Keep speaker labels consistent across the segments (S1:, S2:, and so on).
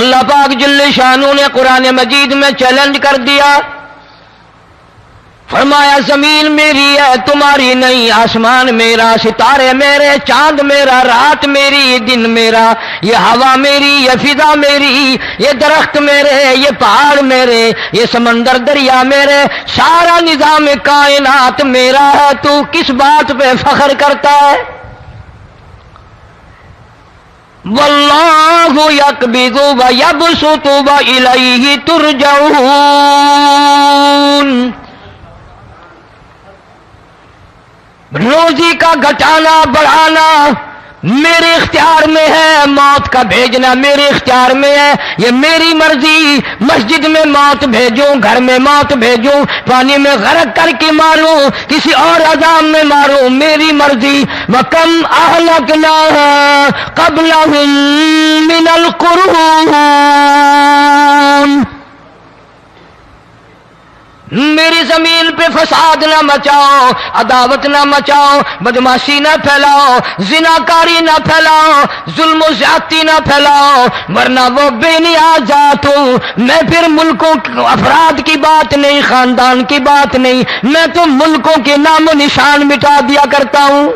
S1: اللہ پاک جل شانہ نے قرآن مجید میں چیلنج کر دیا، فرمایا زمین میری ہے تمہاری نہیں، آسمان میرا، ستارے میرے، چاند میرا، رات میری، دن میرا، یہ ہوا میری، یہ فضا میری، یہ درخت میرے، یہ پہاڑ میرے، یہ سمندر دریا میرے، سارا نظام کائنات میرا ہے، تو کس بات پہ فخر کرتا ہے؟ واللہ یقبض ویبسط والیہ ترجعون، روزی کا گھٹانا بڑھانا میرے اختیار میں ہے، موت کا بھیجنا میرے اختیار میں ہے، یہ میری مرضی، مسجد میں موت بھیجوں، گھر میں موت بھیجوں، پانی میں غرق کر کے ماروں، کسی اور عذاب میں ماروں، میری مرضی۔ وَكَمْ أَهْلَكْنَا قَبْلَهُمْ مِنَ الْقُرُونِ، میری زمین پہ فساد نہ مچاؤ، عداوت نہ مچاؤ، بدماشی نہ پھیلاؤ، زناکاری نہ پھیلاؤ، ظلم و زیادتی نہ پھیلاؤ، ورنہ وہ بے نیاز ذات ہوں۔ میں پھر ملکوں افراد کی بات نہیں، خاندان کی بات نہیں، میں تو ملکوں کے نام و نشان مٹا دیا کرتا ہوں۔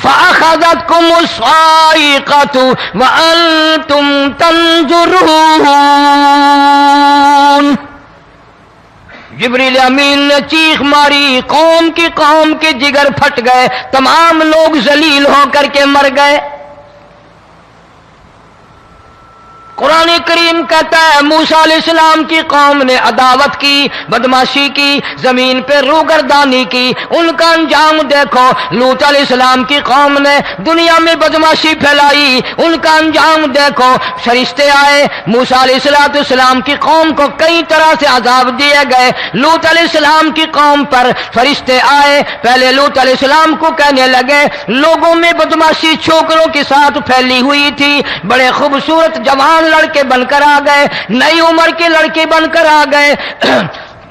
S1: فَأَخَذَتْكُمُ الصَّاعِقَةُ وَأَنْتُمْ تَنْظُرُونَ، جبریل امین نے چیخ ماری، قوم کے جگر پھٹ گئے، تمام لوگ ذلیل ہو کر کے مر گئے۔ قرآن کریم کہتا ہے موسیٰ علیہ السلام کی قوم نے عداوت کی، بدماشی کی، زمین پہ روگردانی کی، ان کا انجام دیکھو۔ لوط علیہ السلام کی قوم نے دنیا میں بدماشی پھیلائی، ان کا انجام دیکھو۔ فرشتے آئے، موسیٰ علیہ السلام کی قوم کو کئی طرح سے عذاب دیے گئے۔ لوط علیہ السلام کی قوم پر فرشتے آئے، پہلے لوط علیہ السلام کو کہنے لگے، لوگوں میں بدماشی چھوکروں کے ساتھ پھیلی ہوئی تھی، بڑے خوبصورت جوان لڑکے بن کر آ گئے، نئی عمر کے لڑکے بن کر آ گئے۔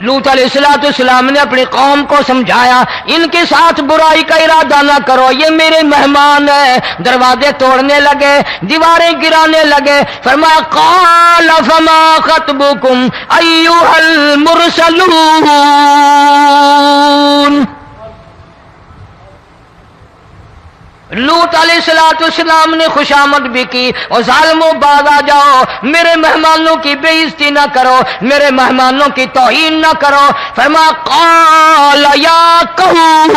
S1: لوط علیہ السلام نے اپنی قوم کو سمجھایا، ان کے ساتھ برائی کا ارادہ نہ کرو، یہ میرے مہمان ہیں۔ دروازے توڑنے لگے، دیواریں گرانے لگے، فرمایا قال فما خطبکم ایھا المرسلون، لوط علیہ السلام نے خوشامد بھی کی، اور ظالموں باز آ جاؤ، میرے مہمانوں کی بے عزتی نہ کرو، میرے مہمانوں کی توہین نہ کرو۔ فرمایا قال یا قوم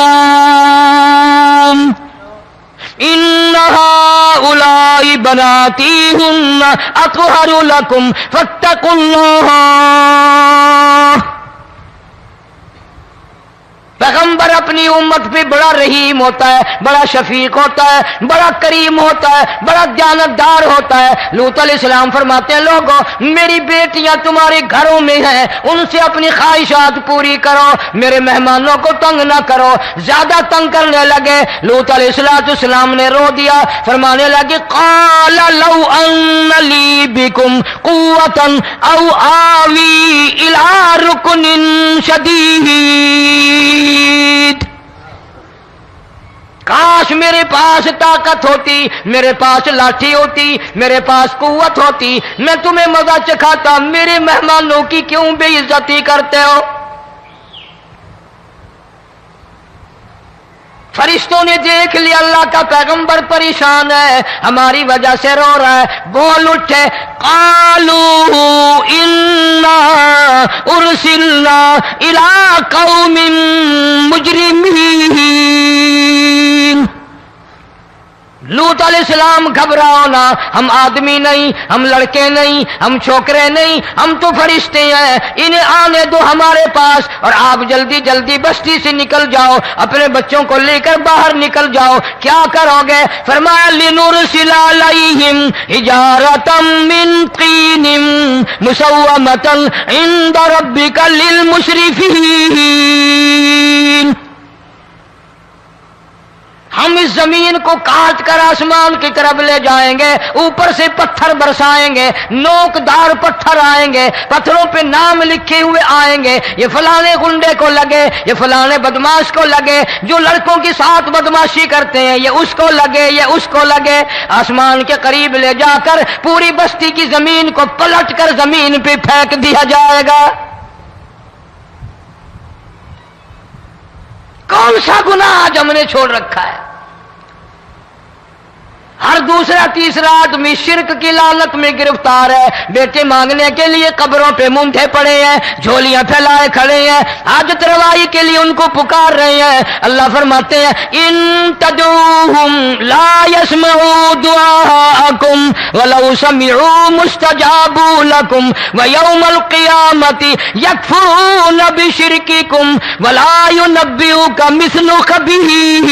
S1: ان هؤلاء بناتی هن اطہر لکم فاتقوا اللہ۔ پیغمبر اپنی امت پہ بڑا رحیم ہوتا ہے، بڑا شفیق ہوتا ہے، بڑا کریم ہوتا ہے، بڑا دیانتدار ہوتا ہے۔ لوط علیہ السلام فرماتے ہیں لوگوں میری بیٹیاں تمہارے گھروں میں ہیں، ان سے اپنی خواہشات پوری کرو، میرے مہمانوں کو تنگ نہ کرو۔ زیادہ تنگ کرنے لگے، لوط علیہ السلام نے رو دیا، فرمانے لگے قال لو ان لی بکم قوة او آوی الی رکن شدید، کاش میرے پاس طاقت ہوتی، میرے پاس لاٹھی ہوتی، میرے پاس قوت ہوتی، میں تمہیں مزہ چکھاتا، میرے مہمانوں کی کیوں بے عزتی کرتے ہو؟ فرشتوں نے دیکھ لیا اللہ کا پیغمبر پریشان ہے، ہماری وجہ سے رو رہا ہے، بول اٹھے قالوا انا ارسلنا الى قوم مجرمین۔ لوط علیہ السلام گھبراؤ نہ، ہم آدمی نہیں، ہم لڑکے نہیں، ہم چھوکرے نہیں، ہم تو فرشتے ہیں، انہیں آنے دو ہمارے پاس، اور آپ جلدی جلدی بستی سے نکل جاؤ، اپنے بچوں کو لے کر باہر نکل جاؤ۔ کیا کرو گے؟ فرمایا لنرسل علیہم حجارۃ من طین مسومۃ عند ربک للمسرفین۔ ہم اس زمین کو کاٹ کر آسمان کی طرف لے جائیں گے، اوپر سے پتھر برسائیں گے، نوکدار پتھر آئیں گے، پتھروں پہ نام لکھے ہوئے آئیں گے، یہ فلانے گنڈے کو لگے، یہ فلانے بدماش کو لگے، جو لڑکوں کے ساتھ بدماشی کرتے ہیں یہ اس کو لگے، یہ اس کو لگے۔ آسمان کے قریب لے جا کر پوری بستی کی زمین کو پلٹ کر زمین پہ پھینک دیا جائے گا۔ کون سا گناہ آج ہم نے چھوڑ رکھا ہے؟ ہر دوسرا تیسرا آدمی شرک کی لعنت میں گرفتار ہے، بیٹے مانگنے کے لیے قبروں پہ مونڈھے پڑے ہیں، جھولیاں پھیلائے کھڑے ہیں، حاجت روائی کے لیے ان کو پکار رہے ہیں۔ اللہ فرماتے ہیں ان تدعوہم لا يسمعوا دعاءکم ولو سمعوا مستجابوا لکم ویوم القیامت یکفرون بشرککم ولا ینبئک مثل خبیر۔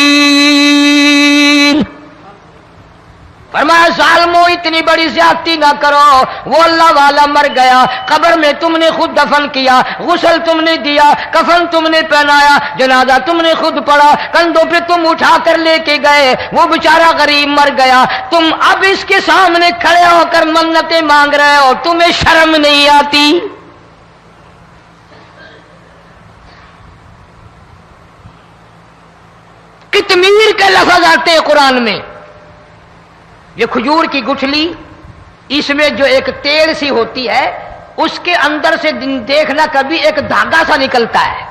S1: فرمایا ظالمو اتنی بڑی زیادتی نہ کرو، وہ اللہ والا مر گیا، قبر میں تم نے خود دفن کیا، غسل تم نے دیا، کفن تم نے پہنایا، جنازہ تم نے خود پڑھا، کندھوں پہ تم اٹھا کر لے کے گئے، وہ بیچارہ غریب مر گیا، تم اب اس کے سامنے کھڑے ہو کر منتیں مانگ رہے ہو، تمہیں شرم نہیں آتی؟ قطمیر کے لفظ آتے ہیں قرآن میں۔ یہ کھجور کی گٹھلی، اس میں جو ایک تیل سی ہوتی ہے، اس کے اندر سے دیکھنا کبھی ایک دھاگا سا نکلتا ہے۔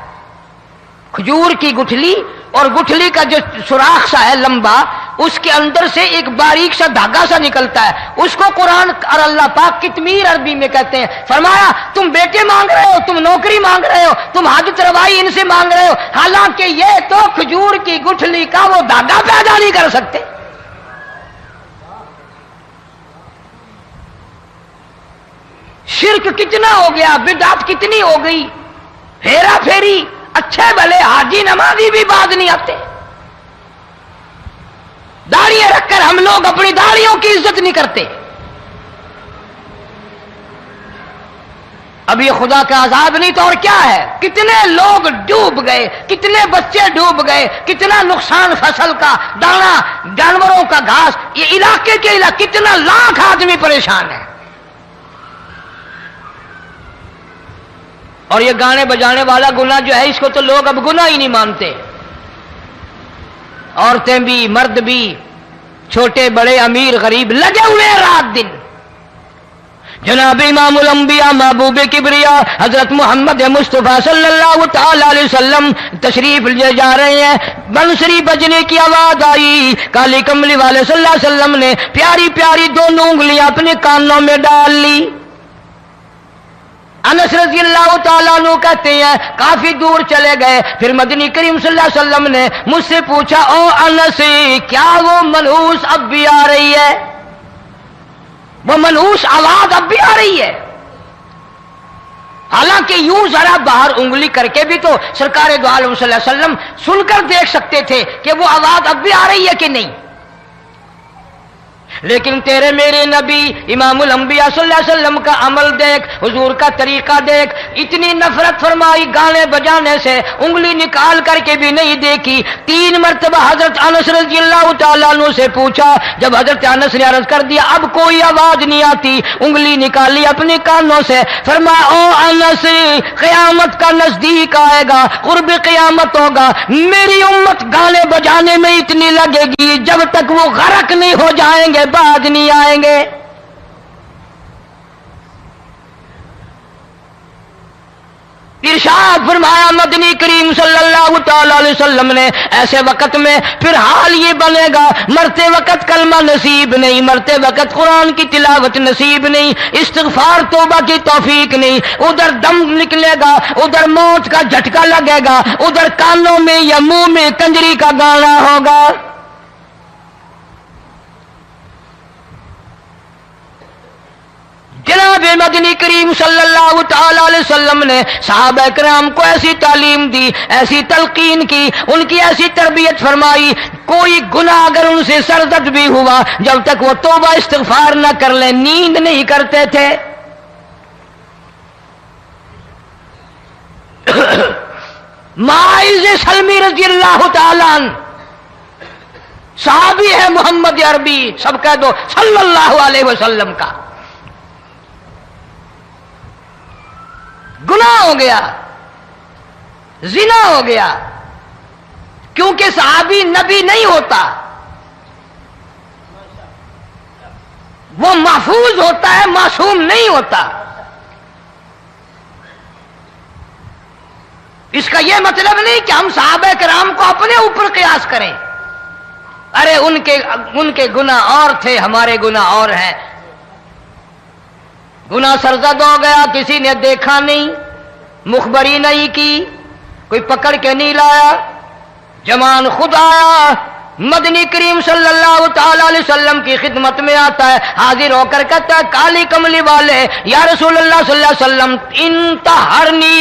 S1: کھجور کی گٹھلی اور گٹھلی کا جو سوراخ سا ہے لمبا، اس کے اندر سے ایک باریک سا دھاگا سا نکلتا ہے، اس کو قرآن اور اللہ پاک قطمیر عربی میں کہتے ہیں۔ فرمایا تم بیٹے مانگ رہے ہو، تم نوکری مانگ رہے ہو، تم حاجت روائی ان سے مانگ رہے ہو، حالانکہ یہ تو کھجور کی گٹھلی کا وہ دھاگا پیدا نہیں کر سکتے۔ شرک کتنا ہو گیا، بدعت کتنی ہو گئی، ہیرا پھیری، اچھے بھلے حاجی نمازی بھی باز نہیں آتے۔ داڑیاں رکھ کر ہم لوگ اپنی داڑیوں کی عزت نہیں کرتے۔ اب یہ خدا کا عذاب نہیں تو اور کیا ہے؟ کتنے لوگ ڈوب گئے، کتنے بچے ڈوب گئے، کتنا نقصان فصل کا، دانا، جانوروں کا گھاس، یہ علاقے کے علاقے کتنا لاکھ آدمی پریشان ہے۔ اور یہ گانے بجانے والا گناہ جو ہے، اس کو تو لوگ اب گناہ ہی نہیں مانتے۔ عورتیں بھی، مرد بھی، چھوٹے بڑے، امیر غریب لگے ہوئے ہیں رات دن۔ جناب امام الانبیاء محبوب کبریا حضرت محمد مصطفیٰ صلی اللہ تعالی علیہ وسلم تشریف لے جا رہے ہیں، بنسری بجنے کی آواز آئی، کالی کملی والے صلی اللہ علیہ وسلم نے پیاری پیاری دونوں انگلیاں اپنے کانوں میں ڈال لی۔ انس رضی اللہ تعالیٰ عنہ کہتے ہیں کافی دور چلے گئے، پھر مدنی کریم صلی اللہ علیہ وسلم نے مجھ سے پوچھا او انس، کیا وہ منحوس اب بھی آ رہی ہے؟ وہ منحوس آواز اب بھی آ رہی ہے؟ حالانکہ یوں ذرا باہر انگلی کر کے بھی تو سرکار دو عالم صلی اللہ علیہ وسلم سن کر دیکھ سکتے تھے کہ وہ آواز اب بھی آ رہی ہے کہ نہیں۔ لیکن تیرے میرے نبی امام الانبیاء صلی اللہ علیہ وسلم کا عمل دیکھ، حضور کا طریقہ دیکھ، اتنی نفرت فرمائی گانے بجانے سے، انگلی نکال کر کے بھی نہیں دیکھی۔ 3 مرتبہ حضرت انس رضی اللہ تعالیٰ عنہ سے پوچھا، جب حضرت انس نے عرض کر دیا اب کوئی آواز نہیں آتی، انگلی نکالی اپنے کانوں سے، فرمایا او انس، قیامت کا نزدیک آئے گا، قرب قیامت ہوگا، میری امت گانے بجانے میں اتنی لگے گی جب تک وہ غرق نہیں ہو جائیں گے بعد نہیں آئیں گے۔ ارشاد فرمایا مدنی کریم صلی اللہ تعالی علیہ وسلم نے ایسے وقت میں پھر حال یہ بنے گا، مرتے وقت کلمہ نصیب نہیں، مرتے وقت قرآن کی تلاوت نصیب نہیں، استغفار توبہ کی توفیق نہیں، ادھر دم نکلے گا، ادھر موت کا جھٹکا لگے گا، ادھر کانوں میں یا منہ میں کنجری کا گانا ہوگا۔ جناب مدنی کریم صلی اللہ تعالی علیہ وسلم نے صحابہ کرام کو ایسی تعلیم دی، ایسی تلقین کی، ان کی ایسی تربیت فرمائی، کوئی گناہ اگر ان سے سرزد بھی ہوا، جب تک وہ توبہ استغفار نہ کر لیں نیند نہیں کرتے تھے۔ ماعز سلمی رضی اللہ تعالی عنہ صحابی ہے محمد عربی، سب کہہ دو صلی اللہ علیہ وسلم کا، گناہ ہو گیا، زنا ہو گیا، کیونکہ صحابی نبی نہیں ہوتا، وہ محفوظ ہوتا ہے، معصوم نہیں ہوتا۔ اس کا یہ مطلب نہیں کہ ہم صحابہ کرام کو اپنے اوپر قیاس کریں، ارے ان کے گناہ اور تھے، ہمارے گناہ اور ہیں۔ گناہ سرزد ہو گیا، کسی نے دیکھا نہیں، مخبری نہیں کی، کوئی پکڑ کے نہیں لایا، جمان خود آیا، مدنی کریم صلی اللہ تعالی علیہ وسلم کی خدمت میں آتا ہے، حاضر ہو کر کہتا ہے کالی کملی والے یا رسول اللہ صلی اللہ علیہ وسلم انطہرنی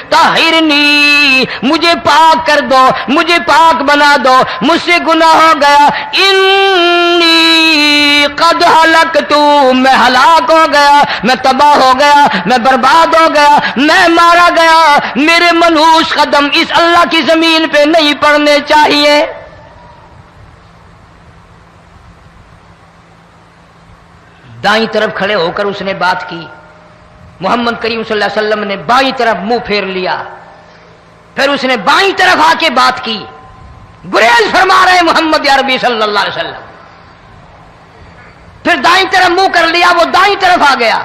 S1: طہرنی، مجھے پاک کر دو، مجھے پاک بنا دو، مجھ سے گناہ ہو گیا، انی قد ہلکت، میں ہلاک ہو گیا، میں تباہ ہو گیا، میں برباد ہو گیا، میں مارا گیا، میرے منحوس قدم اس اللہ کی زمین پہ نہیں پڑنے چاہیے۔ دائیں طرف کھڑے ہو کر اس نے بات کی، محمد کریم صلی اللہ علیہ وسلم نے بائیں طرف منہ پھیر لیا، پھر اس نے بائیں طرف آ کے بات کی، گریز فرما رہے محمد عربی صلی اللہ علیہ وسلم، پھر دائیں طرف منہ کر لیا، وہ دائیں طرف آ گیا۔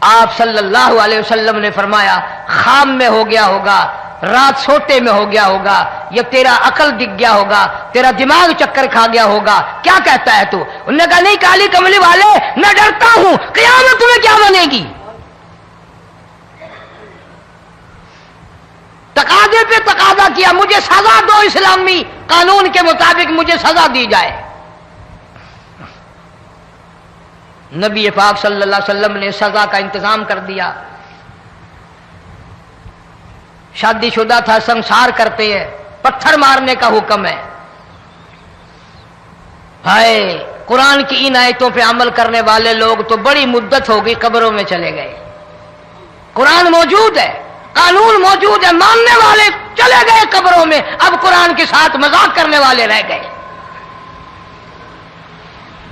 S1: آپ صلی اللہ علیہ وسلم نے فرمایا خواب میں ہو گیا ہوگا، رات سوتے میں ہو گیا ہوگا، یا تیرا عقل دکھ گیا ہوگا، تیرا دماغ چکر کھا گیا ہوگا، کیا کہتا ہے تو؟ انہوں نے کہا نہیں کالی کملی والے، میں ڈرتا ہوں قیامت میں کیا بنے گی، تقاضے پہ تقاضا کیا، مجھے سزا دو، اسلامی قانون کے مطابق مجھے سزا دی جائے۔ نبی پاک صلی اللہ علیہ وسلم نے سزا کا انتظام کر دیا۔ شادی شدہ تھا، سنسار کرتے ہیں، پتھر مارنے کا حکم ہے۔ ہائے قرآن کی ان آیتوں پہ عمل کرنے والے لوگ تو بڑی مدت ہو گئی قبروں میں چلے گئے۔ قرآن موجود ہے، قانون موجود ہے، ماننے والے چلے گئے قبروں میں، اب قرآن کے ساتھ مذاق کرنے والے رہ گئے۔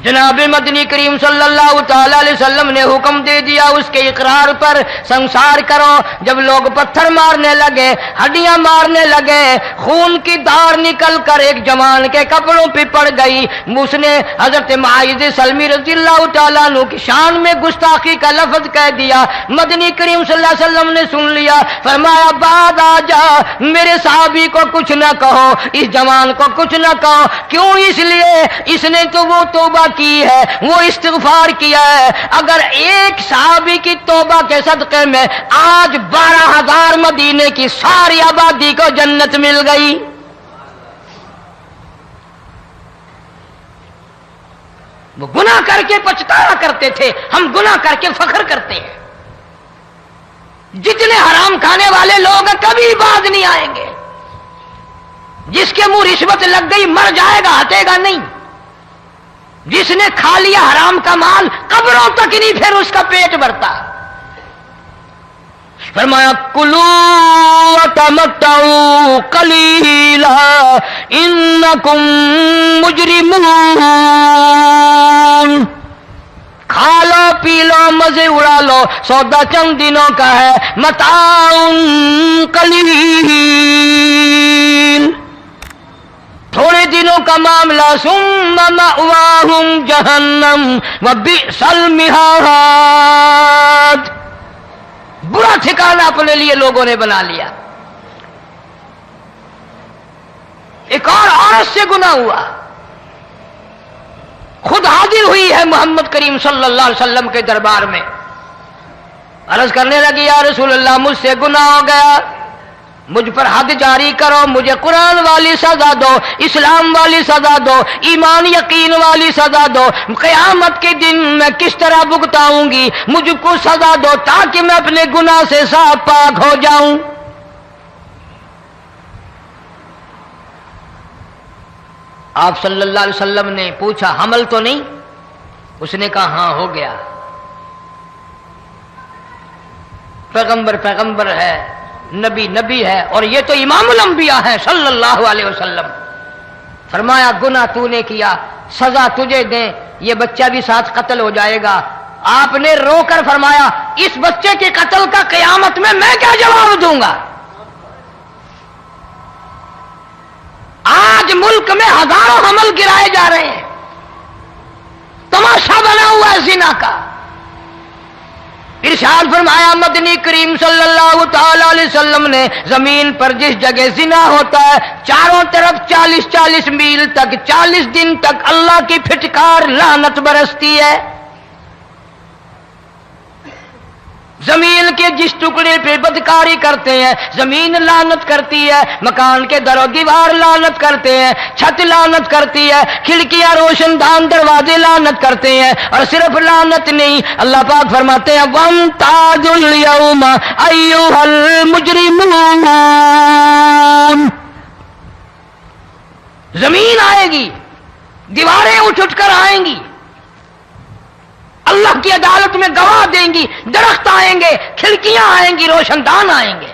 S1: جناب مدنی کریم صلی اللہ تعالی علیہ وسلم نے حکم دے دیا اس کے اقرار پر سنسار کرو۔ جب لوگ پتھر مارنے لگے، ہڈیاں مارنے لگے، خون کی دھار نکل کر ایک جوان کے کپڑوں پہ پڑ گئی، اس نے حضرت معاذ سلمی رضی اللہ تعالیٰ عنہ کی شان میں گستاخی کا لفظ کہہ دیا۔ مدنی کریم صلی اللہ علیہ وسلم نے سن لیا، فرمایا بعد آ جا، میرے صحابی کو کچھ نہ کہو، اس جوان کو کچھ نہ کہو۔ کیوں؟ اس لیے اس نے تو وہ توبہ کی ہے، وہ استغفار کیا ہے۔ اگر ایک صحابی کی توبہ کے صدقے میں آج 12,000 مدینے کی ساری آبادی کو جنت مل گئی۔ وہ گناہ کر کے پچھتایا کرتے تھے، ہم گناہ کر کے فخر کرتے ہیں۔ جتنے حرام کھانے والے لوگ ہیں کبھی باز نہیں آئیں گے۔ جس کے منہ رشوت لگ گئی مر جائے گا، ہٹے گا نہیں۔ جس نے کھا لیا حرام کا مال قبروں تک نہیں پھر اس کا پیٹ بھرتا۔ فرمایا کلو وتمتعوا قلیلا انکم مجرمون، کھا لو پی لو مزے اڑا لو، سودا چند دنوں کا ہے، متاع قلیل، تھوڑے دنوں کا معاملہ، ثم مأواہم جہنم وبئس المہاد، برا ٹھکانہ اپنے لیے لوگوں نے بنا لیا۔ ایک اور عورت سے گناہ ہوا، خود حاضر ہوئی ہے محمد کریم صلی اللہ علیہ وسلم کے دربار میں، عرض کرنے لگی یا رسول اللہ مجھ سے گناہ ہو گیا، مجھ پر حد جاری کرو، مجھے قرآن والی سزا دو، اسلام والی سزا دو، ایمان یقین والی سزا دو، قیامت کے دن میں کس طرح بھگتاؤں گی، مجھ کو سزا دو تاکہ میں اپنے گناہ سے صاف پاک ہو جاؤں۔ آپ صلی اللہ علیہ وسلم نے پوچھا حمل تو نہیں؟ اس نے کہا ہاں ہو گیا۔ پیغمبر ہے، نبی ہے، اور یہ تو امام الانبیاء ہے صلی اللہ علیہ وسلم۔ فرمایا گناہ تو نے کیا، سزا تجھے دیں، یہ بچہ بھی ساتھ قتل ہو جائے گا۔ آپ نے رو کر فرمایا اس بچے کے قتل کا قیامت میں کیا جواب دوں گا؟ آج ملک میں ہزاروں حمل گرائے جا رہے ہیں، تماشا بنا ہوا ہے زنا کا۔ ارشاد فرمایا مدنی کریم صلی اللہ تعالی علیہ وسلم نے زمین پر جس جگہ زنا ہوتا ہے چاروں طرف 40 میل تک 40 دن تک اللہ کی پھٹکار لعنت برستی ہے۔ زمین کے جس ٹکڑے پہ بدکاری کرتے ہیں زمین لعنت کرتی ہے، مکان کے در و دیوار لعنت کرتے ہیں، چھت لعنت کرتی ہے، کھڑکیاں روشن دان دروازے لعنت کرتے ہیں، اور صرف لعنت نہیں، اللہ پاک فرماتے ہیں وَامْتَازُوا الْيَوْمَ أَيُّهَا الْمُجْرِمُونَ۔ زمین آئے گی، دیواریں اٹھ کر آئیں گی، اللہ کی عدالت میں گواہ دیں گی، درخت آئیں گے، کھڑکیاں آئیں گی، روشن دان آئیں گے۔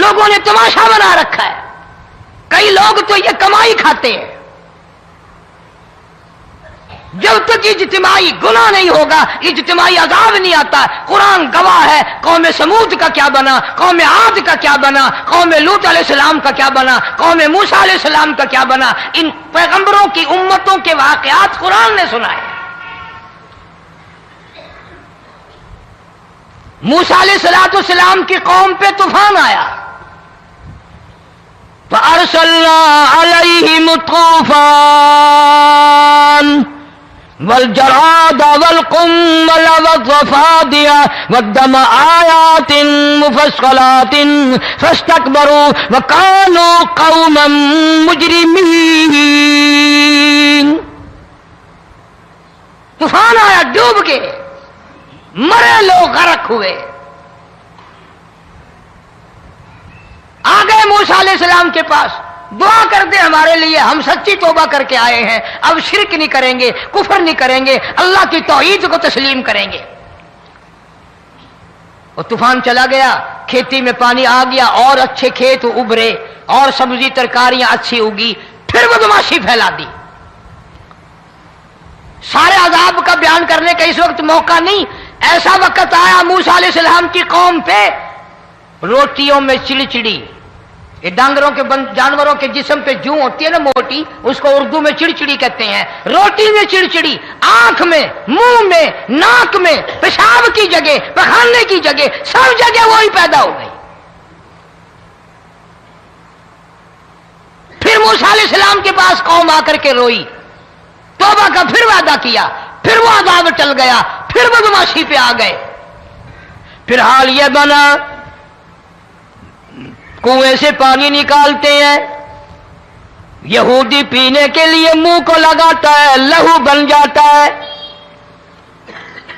S1: لوگوں نے تماشا بنا رکھا ہے، کئی لوگ تو یہ کمائی کھاتے ہیں۔ جب تک اجتماعی گناہ نہیں ہوگا اجتماعی عذاب نہیں آتا۔ قرآن گواہ ہے، قوم سمود کا کیا بنا، قوم عاد کا کیا بنا، قوم لوط علیہ السلام کا کیا بنا، قوم موسیٰ علیہ السلام کا کیا بنا۔ ان پیغمبروں کی امتوں کے واقعات قرآن نے سنائے۔ موسیٰ علیہ السلام کی قوم پہ طوفان آیا، فَأَرْسَلْنَا عَلَيْهِمُ الطُّوفَانَ والجراد والقمل والضفادع والدم آيات مفصلات فاستكبروا وكانوا قوما مجرمين۔ طوفان آیا، ڈوب گئے، مرے لوگ، غرق ہوئے۔ آ گئے موسیٰ علیہ السلام کے پاس، دعا کر دے ہمارے لیے، ہم سچی توبہ کر کے آئے ہیں، اب شرک نہیں کریں گے، کفر نہیں کریں گے، اللہ کی توحید کو تسلیم کریں گے۔ اور طوفان چلا گیا، کھیتی میں پانی آ گیا، اور اچھے کھیت ابھرے، اور سبزی ترکاریاں اچھی اگی، پھر بدماشی پھیلا دی۔ سارے عذاب کا بیان کرنے کا اس وقت موقع نہیں، ایسا وقت آیا موسیٰ علیہ السلام کی قوم پہ روٹیوں میں چڑچڑی، یہ ڈانگروں کے جانوروں کے جسم پہ جوں ہوتی ہے نا موٹی، اس کو اردو میں چڑچڑی کہتے ہیں۔ روٹی میں چڑچڑی، آنکھ میں، منہ میں، ناک میں، پیشاب کی جگہ، پخانے کی جگہ، سب جگہ وہی پیدا ہو گئی۔ پھر موسیٰ علیہ السلام کے پاس قوم آ کر کے روئی، توبہ کا پھر وعدہ کیا، پھر وہ عذاب ٹل گیا، پھر بدماشی پہ آ گئے۔ پھر حال یہ بنا کنویں سے پانی نکالتے ہیں، یہودی پینے کے لیے منہ کو لگاتا ہے، لہو بن جاتا ہے۔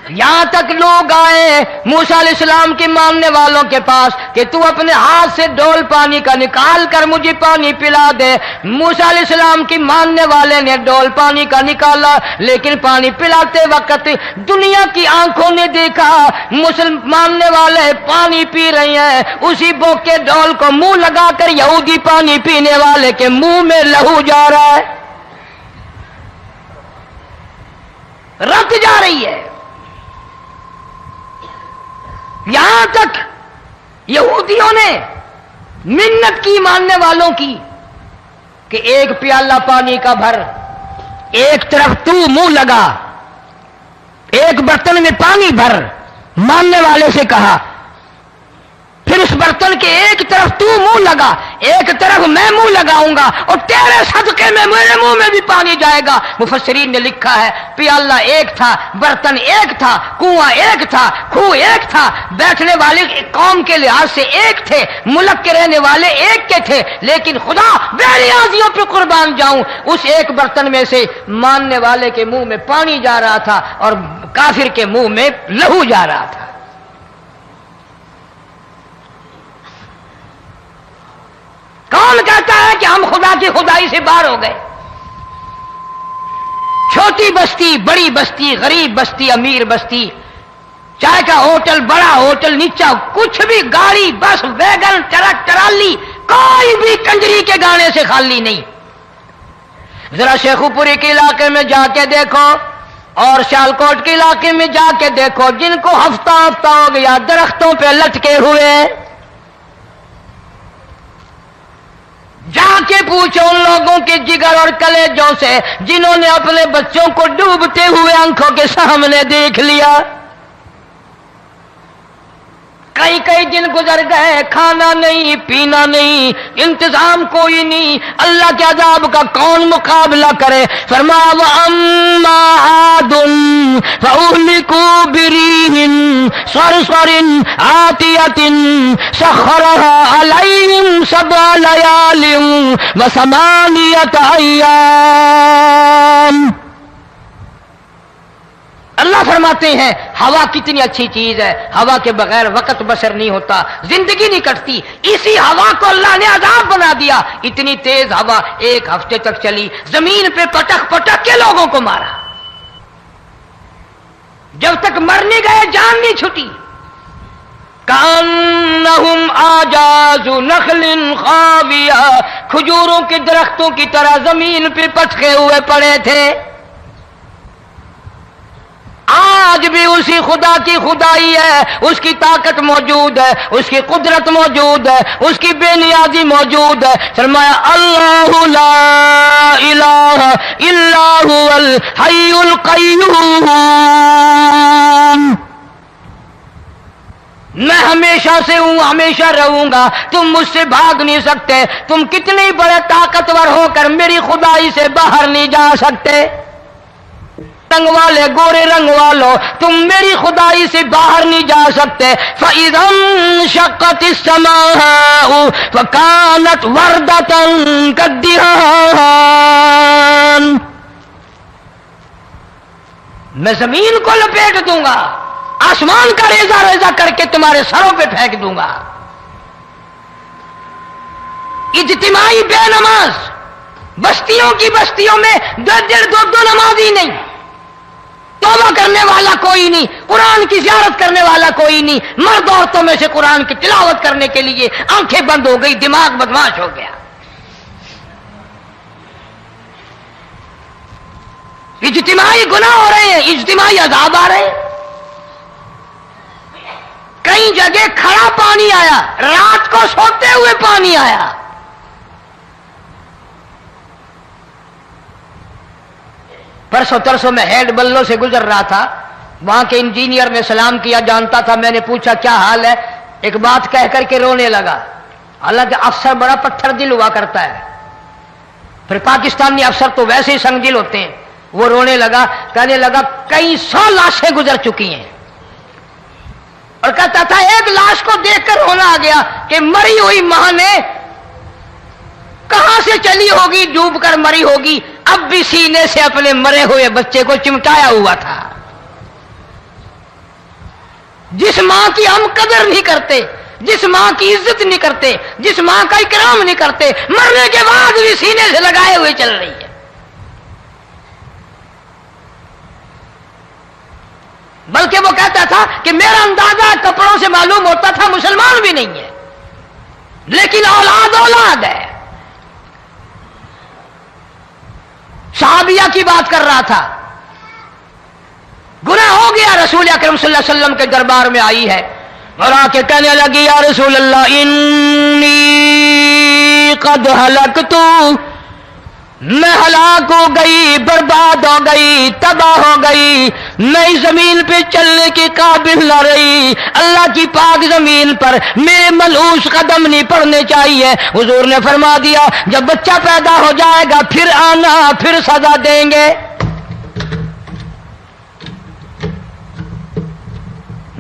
S1: یہاں تک لوگ آئے موسیٰ علیہ السلام کے ماننے والوں کے پاس کہ تو اپنے ہاتھ سے ڈول پانی کا نکال کر مجھے پانی پلا دے۔ موسیٰ علیہ السلام کی ماننے والے نے ڈول پانی کا نکالا، لیکن پانی پلاتے وقت دنیا کی آنکھوں نے دیکھا ماننے والے پانی پی رہے ہیں، اسی بوک کے ڈول کو منہ لگا کر یہودی پانی پینے والے کے منہ میں لہو جا رہا ہے، رت جا رہی ہے۔ یہاں تک یہودیوں نے منت کی ماننے والوں کی کہ ایک پیالہ پانی کا بھر، ایک طرف تو منہ لگا، ایک برتن میں پانی بھر، ماننے والے سے کہا، پھر اس برتن کے ایک طرف تو منہ لگا، ایک طرف میں منہ لگاؤں گا، اور تیرے صدقے میں میرے منہ میں بھی پانی جائے گا۔ مفسرین نے لکھا ہے پیالہ ایک تھا، برتن ایک تھا، کنواں ایک تھا، کھو ایک تھا، بیٹھنے والے قوم کے لحاظ سے ایک تھے، ملک کے رہنے والے ایک کے تھے، لیکن خدا بے نیازیوں پہ قربان جاؤں، اس ایک برتن میں سے ماننے والے کے منہ میں پانی جا رہا تھا اور کافر کے منہ میں لہو جا رہا تھا۔ کون کہتا ہے کہ ہم خدا کی خدائی سے باہر ہو گئے؟ چھوٹی بستی، بڑی بستی، غریب بستی، امیر بستی، چائے کا ہوٹل، بڑا ہوٹل، نیچا کچھ بھی، گاڑی، بس، ویگن، ٹرک، ٹرالی، کوئی بھی کنجری کے گانے سے خالی نہیں. ذرا شیخو پوری کے علاقے میں جا کے دیکھو اور سیالکوٹ کے علاقے میں جا کے دیکھو جن کو ہفتہ ہفتہ ہو گیا درختوں پہ لٹکے ہوئے، جا کے پوچھو ان لوگوں کے جگر اور کلیجوں سے جنہوں نے اپنے بچوں کو ڈوبتے ہوئے آنکھوں کے سامنے دیکھ لیا. کئی کئی دن گزر گئے، کھانا نہیں پینا نہیں، انتظام کوئی نہیں، اللہ کے عذاب کا کون مقابلہ کرے؟ فرمایا وَأَمَّا عَادٌ فَأُهْلِكُوا بِرِيحٍ صَرْصَرٍ عَاتِيَةٍ سَخَّرَهَا عَلَيْهِمْ 7 لَيَالٍ و8 أَيَّامٍ. اللہ فرماتے ہیں ہوا کتنی اچھی چیز ہے، ہوا کے بغیر وقت بسر نہیں ہوتا، زندگی نہیں کٹتی. اسی ہوا کو اللہ نے عذاب بنا دیا. اتنی تیز ہوا 1 ہفتے تک چلی، زمین پہ پٹک پٹک کے لوگوں کو مارا. جب تک مر نہیں گئے جان نہیں چھٹی. کأنہم اعجاز نخل خاویہ، کھجوروں کے درختوں کی طرح زمین پہ پٹکے ہوئے پڑے تھے. آج بھی اسی خدا کی خدائی ہے، اس کی طاقت موجود ہے، اس کی قدرت موجود ہے، اس کی بے نیازی موجود ہے. فرمایا اللہ لا الہ الا هو الحی القیوم. میں ہمیشہ سے ہوں، ہمیشہ رہوں گا، تم مجھ سے بھاگ نہیں سکتے. تم کتنے بڑے طاقتور ہو کر میری خدائی سے باہر نہیں جا سکتے. رنگ والے، گورے رنگ والو، تم میری خدائی سے باہر نہیں جا سکتے. فَإِذَا انشَقَّتِ السَّمَاءُ فَكَانَتْ وَرْدَةً كَالدِّهَانِ. میں زمین کو لپیٹ دوں گا، آسمان کا ریزہ ریزہ کر کے تمہارے سروں پہ پھینک دوں گا. اجتماعی بے نماز، بستیوں کی بستیوں میں 2 نمازی نہیں، توبہ کرنے والا کوئی نہیں، قرآن کی زیارت کرنے والا کوئی نہیں. مرد عورتوں میں سے قرآن کی تلاوت کرنے کے لیے آنکھیں بند ہو گئی، دماغ بدماش ہو گیا. اجتماعی گناہ ہو رہے ہیں، اجتماعی عذاب آ رہے ہیں. کئی جگہ کھڑا پانی آیا، رات کو سوتے ہوئے پانی آیا. پرسوں ترسوں میں ہیڈ بلوں سے گزر رہا تھا، وہاں کے انجینئر نے سلام کیا، جانتا تھا. میں نے پوچھا کیا حال ہے؟ ایک بات کہہ کر کے رونے لگا. حالانکہ افسر بڑا پتھر دل ہوا کرتا ہے، پھر پاکستانی افسر تو ویسے ہی سنگ دل ہوتے ہیں. وہ رونے لگا، کہنے لگا کئی 100 لاشیں گزر چکی ہیں، اور کہتا تھا ایک لاش کو دیکھ کر رونا آ گیا کہ مری ہوئی ماں نے کہاں سے چلی ہوگی، ڈوب کر مری ہوگی، اب بھی سینے سے اپنے مرے ہوئے بچے کو چمٹایا ہوا تھا. جس ماں کی ہم قدر نہیں کرتے، جس ماں کی عزت نہیں کرتے، جس ماں کا اکرام نہیں کرتے، مرنے کے بعد بھی سینے سے لگائے ہوئے چل رہی ہے. بلکہ وہ کہتا تھا کہ میرا اندازہ کپڑوں سے معلوم ہوتا تھا مسلمان بھی نہیں ہے، لیکن اولاد اولاد ہے. صحابیہ کی بات کر رہا تھا، گناہ ہو گیا، رسول اکرم صلی اللہ علیہ وسلم کے دربار میں آئی ہے اور آ کے کہنے لگی یا رسول اللہ انی قد ہلکت، میں ہلاک ہو گئی، برباد ہو گئی، تباہ ہو گئی، میں اس زمین پہ چلنے کے قابل نہ رہی. اللہ کی پاک زمین پر میرے ملعوس قدم نہیں پڑنے چاہیے. حضور نے فرما دیا جب بچہ پیدا ہو جائے گا پھر آنا، پھر سزا دیں گے.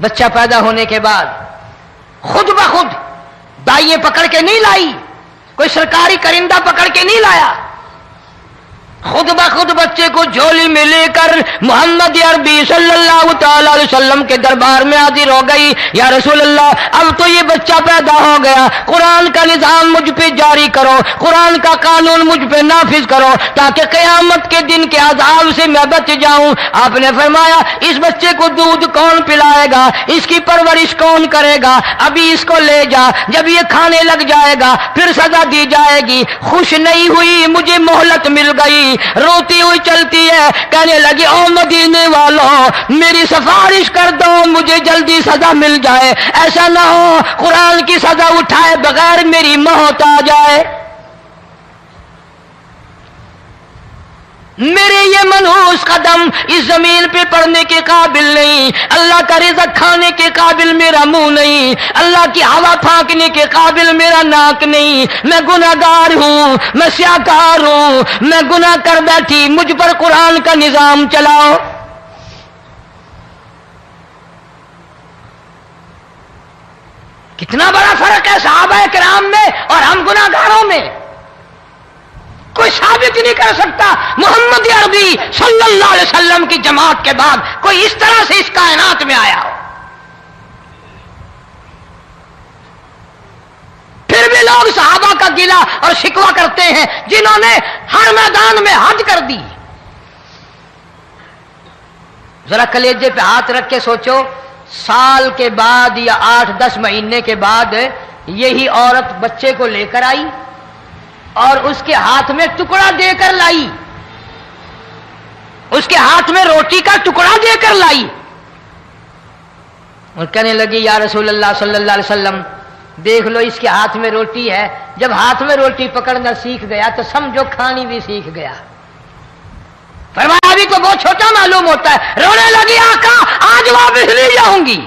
S1: بچہ پیدا ہونے کے بعد خود بخود دائیں پکڑ کے نہیں لائی، کوئی سرکاری کرندہ پکڑ کے نہیں لایا. خود بخود بچے کو جھولی میں لے کر محمد عربی صلی اللہ تعالی علیہ وسلم کے دربار میں حاضر ہو گئی. یا رسول اللہ، اب تو یہ بچہ پیدا ہو گیا، قرآن کا نظام مجھ پہ جاری کرو، قرآن کا قانون مجھ پہ نافذ کرو تاکہ قیامت کے دن کے عذاب سے میں بچ جاؤں. آپ نے فرمایا اس بچے کو دودھ کون پلائے گا، اس کی پرورش کون کرے گا، ابھی اس کو لے جا، جب یہ کھانے لگ جائے گا پھر سزا دی جائے گی. خوش نہیں ہوئی، مجھے مہلت مل گئی، روتی ہوئی چلتی ہے، کہنے لگی او مدینے والوں میری سفارش کر دو، مجھے جلدی سزا مل جائے، ایسا نہ ہو قرآن کی سزا اٹھائے بغیر میری موت آ جائے. میرے یہ منحوس قدم اس زمین پہ پڑنے کے قابل نہیں، اللہ کا رزق کھانے کے قابل میرا منہ نہیں، اللہ کی ہوا پھانکنے کے قابل میرا ناک نہیں، میں گناہگار ہوں، میں سیاکار ہوں، میں گناہ کر بیٹھی، مجھ پر قرآن کا نظام چلاؤ. کتنا بڑا فرق ہے صحابہ کرام میں اور ہم گناہگاروں میں. کوئی ثابت نہیں کر سکتا محمد عربی صلی اللہ علیہ وسلم کی جماعت کے بعد کوئی اس طرح سے اس کائنات میں آیا ہو. پھر بھی لوگ صحابہ کا گلہ اور شکوہ کرتے ہیں جنہوں نے ہر میدان میں حج کر دی. ذرا کلیجے پہ ہاتھ رکھ کے سوچو، سال کے بعد یا 8-10 مہینے کے بعد یہی عورت بچے کو لے کر آئی اور اس کے ہاتھ میں ٹکڑا دے کر لائی، اس کے ہاتھ میں روٹی کا ٹکڑا دے کر لائی اور کہنے لگی یا رسول اللہ صلی اللہ علیہ وسلم دیکھ لو اس کے ہاتھ میں روٹی ہے. جب ہاتھ میں روٹی پکڑنا سیکھ گیا تو سمجھو کھانی بھی سیکھ گیا. فرمایا ابھی تو بہت چھوٹا معلوم ہوتا ہے. رونے لگی آقا آج واپس نہیں جاؤں گی.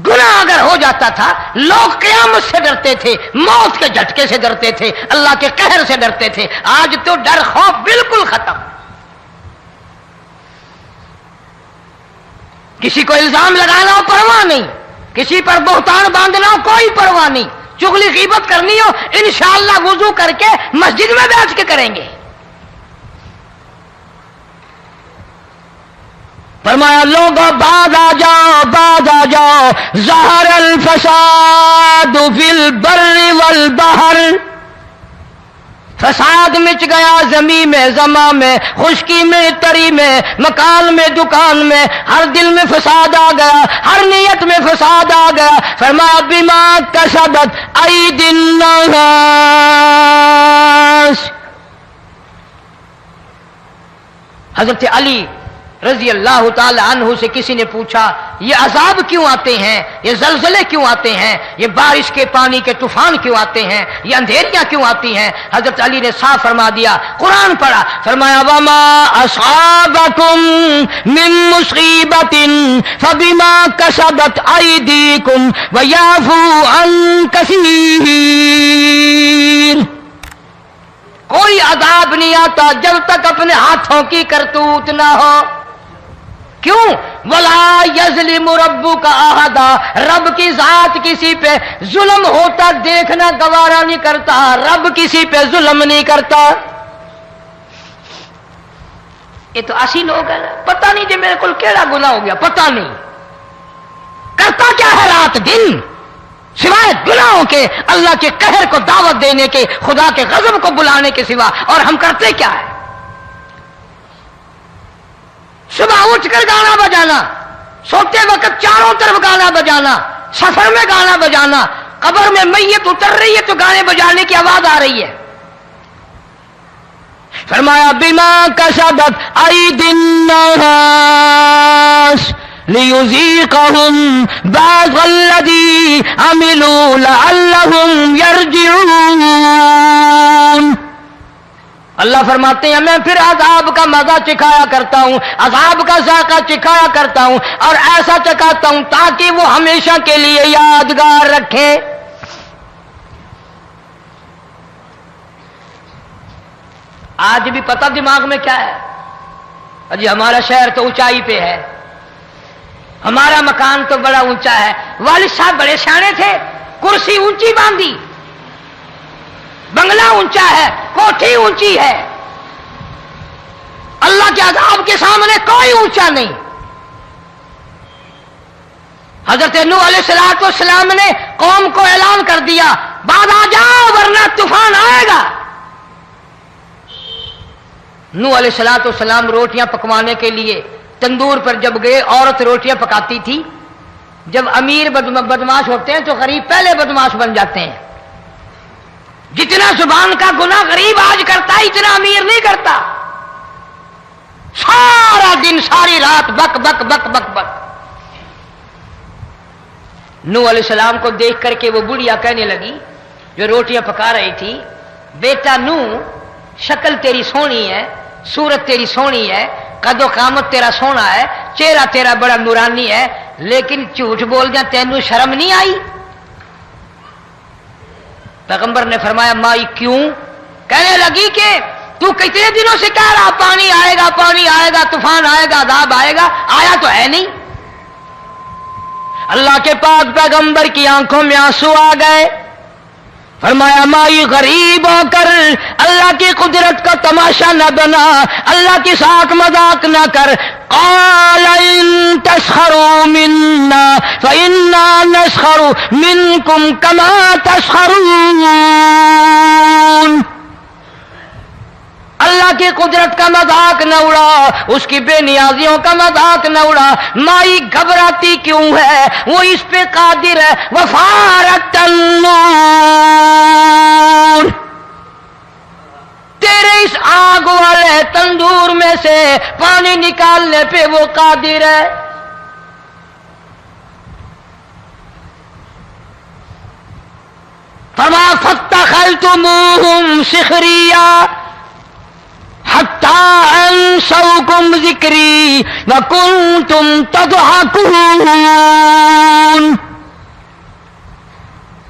S1: گناہ اگر ہو جاتا تھا لوگ قیامت سے ڈرتے تھے، موت کے جھٹکے سے ڈرتے تھے، اللہ کے قہر سے ڈرتے تھے. آج تو ڈر خوف بالکل ختم. کسی کو الزام لگانا ہو پرواہ نہیں، کسی پر بہتان باندھنا ہو کوئی پرواہ نہیں، چغلی غیبت کرنی ہو انشاءاللہ وضو کر کے مسجد میں بیٹھ کے کریں گے. فرمایا لوگوں بعد آ جاؤ ظہر الفساد فی البر والبحر. فساد مچ گیا زمین میں، زماں میں، خشکی میں، تری میں، مکان میں، دکان میں، ہر دل میں فساد آ گیا، ہر نیت میں فساد آ گیا. فرمایا بما کسبت ایدی الناس. حضرت علی رضی اللہ تعالی عنہ سے کسی نے پوچھا یہ عذاب کیوں آتے ہیں، یہ زلزلے کیوں آتے ہیں، یہ بارش کے پانی کے طوفان کیوں آتے ہیں، یہ اندھیریاں کیوں آتی ہیں؟ حضرت علی نے صاف فرما دیا، قرآن پڑھا، فرمایا وما اصابکم من مصیبت فبما کسبت ایدیکم ویعفو عن کثیر. کوئی عذاب نہیں آتا جب تک اپنے ہاتھوں کی کرتوت نہ ہو. کیوں؟ ولا یظلم ربک احدا. رب کی ذات کسی پہ ظلم ہوتا دیکھنا گوارا نہیں کرتا، رب کسی پہ ظلم نہیں کرتا. یہ تو اسی لوگ ہیں، پتہ نہیں جی میرے کو کیڑا گناہ ہو گیا، پتہ نہیں کرتا کیا ہے رات دن سوائے گناہوں کے، اللہ کے قہر کو دعوت دینے کے، خدا کے غضب کو بلانے کے سوا. اور ہم کرتے کیا ہے؟ صبح اٹھ کر گانا بجانا، سوتے وقت چاروں طرف گانا بجانا، سفر میں گانا بجانا، قبر میں میت اتر رہی ہے تو گانے بجانے کی آواز آ رہی ہے. فرمایا بما کسبت ایدی الناس لیذیقہم بعض الذی عملوا لعلہم یرجعون. اللہ فرماتے ہیں میں پھر عذاب کا مزہ چکھایا کرتا ہوں، عذاب کا ذائقہ چکھایا کرتا ہوں، اور ایسا چکھاتا ہوں تاکہ وہ ہمیشہ کے لیے یادگار رکھے. آج بھی پتہ دماغ میں کیا ہے؟ جی ہمارا شہر تو اونچائی پہ ہے، ہمارا مکان تو بڑا اونچا ہے. والد صاحب بڑے سیانے تھے، کرسی اونچی باندھی، بنگلہ اونچا ہے، کوٹھی اونچی ہے، اللہ کے عذاب کے سامنے کوئی اونچا نہیں۔ حضرت نوح علیہ السلام نے قوم کو اعلان کر دیا بعد آ جاؤ ورنہ طوفان آئے گا۔ نوح علیہ السلام روٹیاں پکوانے کے لیے تندور پر جب گئے، عورت روٹیاں پکاتی تھی۔ جب امیر بدماش ہوتے ہیں تو غریب پہلے بدماش بن جاتے ہیں۔ جتنا زبان کا گناہ غریب آج کرتا ہے اتنا امیر نہیں کرتا۔ سارا دن ساری رات بک بک بک بک بک۔ نوح علیہ السلام کو دیکھ کر کے وہ بڑھیا کہنے لگی جو روٹیاں پکا رہی تھی، بیٹا نوح، شکل تیری سونی ہے، صورت تیری سونی ہے، قد و قامت تیرا سونا ہے، چہرہ تیرا بڑا نورانی ہے، لیکن جھوٹ بول جا تینوں شرم نہیں آئی؟ پیغمبر نے فرمایا مائی کیوں؟ کہنے لگی کہ تو کتنے دنوں سے کہہ رہا پانی آئے گا، پانی آئے گا، طوفان آئے گا، عذاب آئے گا، آیا تو ہے نہیں۔ اللہ کے پاک پیغمبر کی آنکھوں میں آنسو آ گئے۔ فرمایا مائی غریب ہو کر اللہ کی قدرت کا تماشا نہ بنا، اللہ کے ساتھ مذاق نہ کر۔ قال ان تسخروا منا فإنا نسخر منكم كما تسخرون۔ اللہ کی قدرت کا مذاق نہ اڑا، اس کی بے نیازیوں کا مذاق نہ اڑا۔ مائی گھبراتی کیوں ہے؟ وہ اس پہ قادر ہے۔ وفارت النور، تیرے اس آگ والے تندور میں سے پانی نکالنے پہ وہ قادر ہے۔ فما فاتخذتموہم سخریا حتی انسوکم ذکری وکنتم تضحکون۔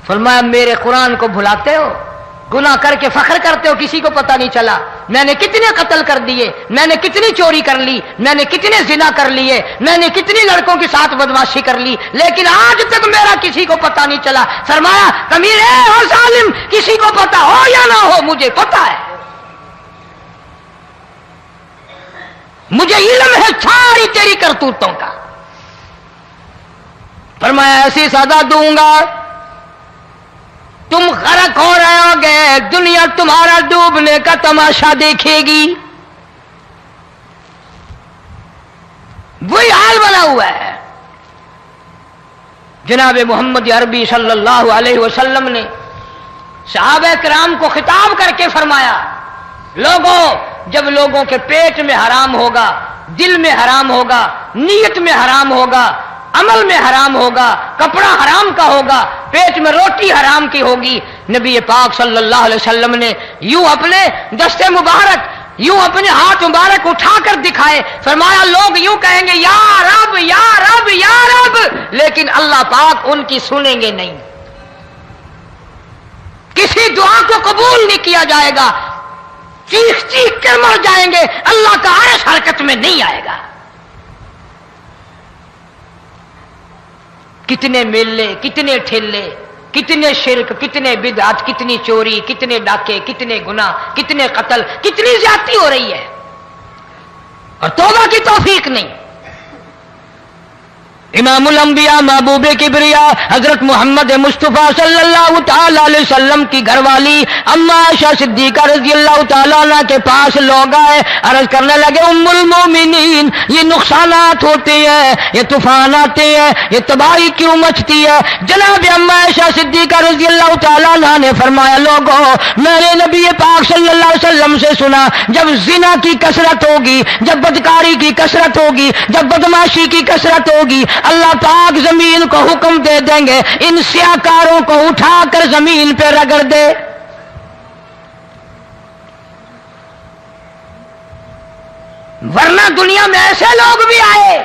S1: فرمایا میرے قرآن کو بھلاتے ہو، گناہ کر کے فخر کرتے ہو، کسی کو پتہ نہیں چلا میں نے کتنے قتل کر دیے، میں نے کتنی چوری کر لی، میں نے کتنے زنا کر لیے، میں نے کتنی لڑکوں کے ساتھ بدماشی کر لی، لیکن آج تک میرا کسی کو پتہ نہیں چلا۔ فرمایا کمینے اور ظالم، کسی کو پتہ ہو یا نہ ہو مجھے پتہ ہے، مجھے علم ہے ساری تیری کرتوتوں کا۔ فرمایا ایسی سزا دوں گا تم غرق ہو رہے ہو گے، دنیا تمہارا ڈوبنے کا تماشا دیکھے گی۔ وہی حال بنا ہوا ہے۔ جناب محمد عربی صلی اللہ علیہ وسلم نے صحابہ کرام کو خطاب کر کے فرمایا لوگوں، جب لوگوں کے پیٹ میں حرام ہوگا، دل میں حرام ہوگا، نیت میں حرام ہوگا، عمل میں حرام ہوگا، کپڑا حرام کا ہوگا، پیٹ میں روٹی حرام کی ہوگی، نبی پاک صلی اللہ علیہ وسلم نے یوں اپنے دستے مبارک، یوں اپنے ہاتھ مبارک اٹھا کر دکھائے، فرمایا لوگ یوں کہیں گے یا رب یا رب یا رب، لیکن اللہ پاک ان کی سنیں گے نہیں، کسی دعا کو قبول نہیں کیا جائے گا، چیخ چیخ کر مر جائیں گے، اللہ کا عرش حرکت میں نہیں آئے گا۔ کتنے میلے، کتنے ٹھیلے، کتنے شرک، کتنے بدعت، کتنی چوری، کتنے ڈاکے، کتنے گناہ، کتنے قتل، کتنی زیادتی ہو رہی ہے اور توبہ کی توفیق نہیں۔ امام الانبیاء محبوب کبریا حضرت محمد مصطفیٰ صلی اللہ تعالی علیہ وسلم کی گھر والی اما عائشہ صدیقہ رضی اللہ تعالیٰ عنہ کے پاس لوگ آئے، عرض کرنے لگے ام المومنین یہ نقصانات ہوتے ہیں، یہ طوفان آتے ہیں، یہ تباہی کیوں مچتی ہے؟ جناب اما عائشہ صدیقہ رضی اللہ تعالیٰ عنہ نے فرمایا لوگوں، میں نے نبی پاک صلی اللہ علیہ وسلم سے سنا جب زنا کی کثرت ہوگی، جب بدکاری کی کثرت ہوگی، جب بدماشی کی کثرت ہوگی، اللہ پاک زمین کو حکم دے دیں گے ان سیاکاروں کو اٹھا کر زمین پہ رگڑ دے۔ ورنہ دنیا میں ایسے لوگ بھی آئے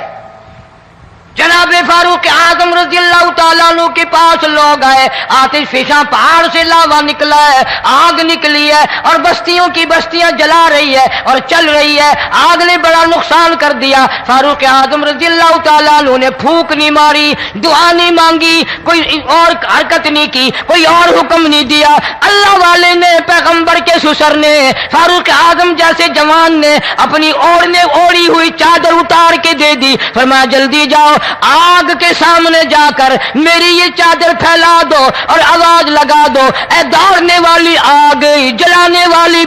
S1: جناب فاروق اعظم رضی اللہ تعالیٰ عنہ کے پاس لوگ آئے، آتش فشاں پہاڑ سے لاوا نکلا ہے، آگ نکلی ہے اور بستیوں کی بستیاں جلا رہی ہے اور چل رہی ہے، آگ نے بڑا نقصان کر دیا۔ فاروق اعظم رضی اللہ تعالیٰ عنہ نے پھونک نہیں ماری، دعا نہیں مانگی، کوئی اور حرکت نہیں کی، کوئی اور حکم نہیں دیا۔ اللہ والے نے، پیغمبر کے سسر نے، فاروق اعظم جیسے جوان نے اپنی اوڑھی ہوئی چادر اتار کے دے دی، فرمایا جلدی جاؤ، آگ کے سامنے جا کر میری یہ چادر پھیلا دو اور آواز لگا دو، اے دوڑنے والی آگ، جلانے والی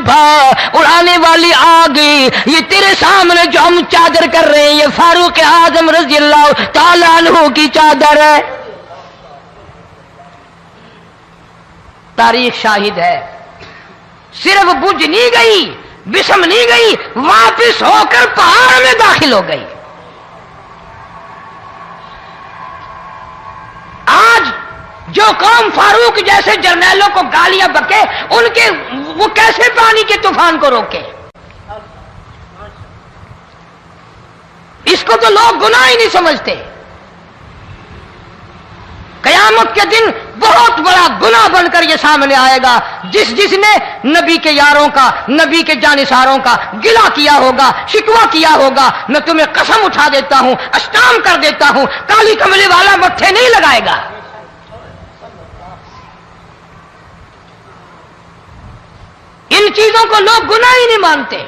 S1: اڑانے والی آگ، یہ تیرے سامنے جو ہم چادر کر رہے ہیں یہ فاروق اعظم رضی اللہ تعالیٰ عنہ کی چادر ہے۔ تاریخ شاہد ہے، صرف بجھ نہیں گئی، بسم نہیں گئی، واپس ہو کر پہاڑ میں داخل ہو گئی۔ آج جو قوم فاروق جیسے جرنیلوں کو گالیاں بکے، ان کے وہ کیسے پانی کے طوفان کو روکے؟ اس کو تو لوگ گناہ ہی نہیں سمجھتے۔ قیامت کے دن بہت بڑا گناہ بن کر یہ سامنے آئے گا، جس نے نبی کے یاروں کا، نبی کے جانثاروں کا گلہ کیا ہوگا، شکوہ کیا ہوگا، میں تمہیں قسم اٹھا دیتا ہوں، اشتام کر دیتا ہوں، کالی کملی والا مٹھے نہیں لگائے گا۔ ان چیزوں کو لوگ گناہ ہی نہیں مانتے۔